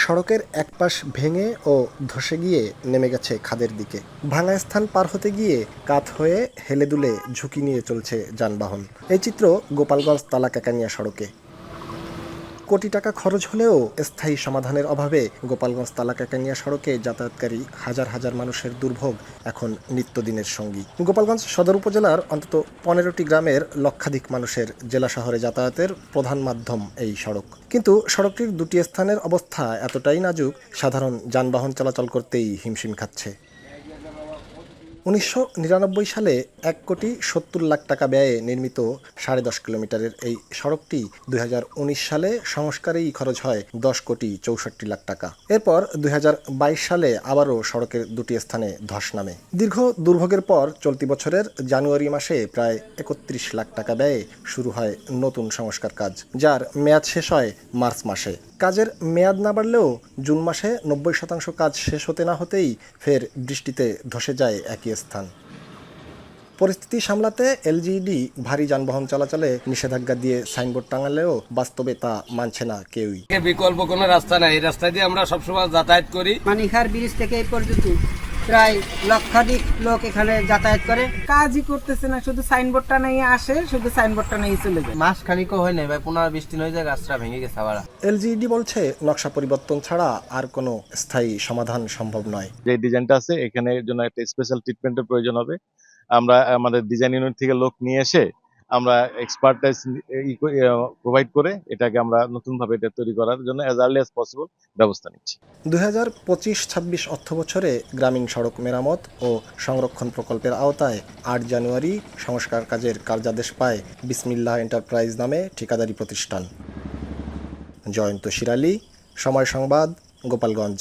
সড়কের এক পাশ ভেঙে ও ধসে গিয়ে নেমে গেছে খাদের দিকে। ভাঙা স্থান পার হতে গিয়ে কাত হয়ে হেলে দুলে ঝুঁকি নিয়ে চলছে যানবাহন। এই চিত্র গোপালগঞ্জ তালাকাকানিয়া সড়কে। কোটি টাকা খরচ হলেও স্থায়ী সমাধানের অভাবে গোপালগঞ্জ তালাকাকানিয়া সড়কে যাতায়াতকারী হাজার হাজার মানুষের দুর্ভোগ এখন নিত্যদিনের সঙ্গী। গোপালগঞ্জ সদর উপজেলার অন্তত 15টি গ্রামের লক্ষাধিক মানুষের জেলা শহরে যাতায়াতের প্রধান মাধ্যম এই সড়ক। কিন্তু সড়কটির দুটি স্থানের অবস্থা এতটাই নাজুক, সাধারণ যানবাহন চলাচল করতেই হিমশিম খাচ্ছে। 1999 সালে 1,70,00,000 টাকা ব্যয়ে নির্মিত 10.5 কিলোমিটারের এই সড়কটি 2019 সালে সংস্কারেই খরচ হয় 10,64,00,000 টাকা। এরপর 2022 সালে আবারও সড়কের দুটি স্থানে ধস নামে। দীর্ঘ দুর্ভোগের পর চলতি বছরের জানুয়ারি মাসে প্রায় 31 লাখ টাকা ব্যয়ে শুরু হয় নতুন সংস্কার কাজ, যার মেয়াদ শেষ হয় মার্চ মাসে। কাজের মেয়াদ না বাড়লেও জুন মাসে 90% কাজ শেষ হতে না হতেই ফের বৃষ্টিতে ধসে যায় একই স্থান। পরিস্থিতি সামলাতে এলজিইডি ভারী যানবাহন চলাচলে নিষেধাজ্ঞা দিয়ে সাইনবোর্ড টাঙালেও বাস্তবে তা মানছে না কেউই। বিকল্প কোনো রাস্তা নাই, এই রাস্তা দিয়ে আমরা সবসময় যাতায়াত করি। মানিখার ব্রিজ থেকে এই পর্যন্ত প্রায় লক্ষাধিক লোক এখানে যাতায়াত করে। কাজই করতেছে না, শুধু সাইনবোর্ডটা নিয়ে আসে, শুধু সাইনবোর্ডটা নিয়ে চলে যায়। মাস খানিকও হয় নাই ভাই, 15-20 দিন হয়ে যায়, গাছটা ভেঙে গেছে আবার। এলজিইডি বলছে নকশা পরিবর্তন ছাড়া আর কোনো স্থায়ী সমাধান সম্ভব নয়। যে ডিজাইনটা আছে এখানে জন্য একটা স্পেশাল ট্রিটমেন্টের প্রয়োজন হবে। আমরা আমাদের ডিজাইন ইউনিট থেকে লোক নিয়ে এসে আমরা এক্সপার্টাইজ প্রোভাইড করে এটাকে আমরা নতুনভাবে এটা তৈরি করার জন্য অ্যাজ আর্লি অ্যাজ পসিবল ব্যবস্থা নিচ্ছি। 2025-26 অর্থবছরে গ্রামীণ সড়ক মেরামত ও সংরক্ষণ প্রকল্পের আওতায় 8 জানুয়ারি সংস্কার কাজের কার্যাদেশ পায় বিসমিল্লাহ এন্টারপ্রাইজ নামে ঠিকাদারি প্রতিষ্ঠান। জয়ন্ত শিরালী, সময় সংবাদ, গোপালগঞ্জ।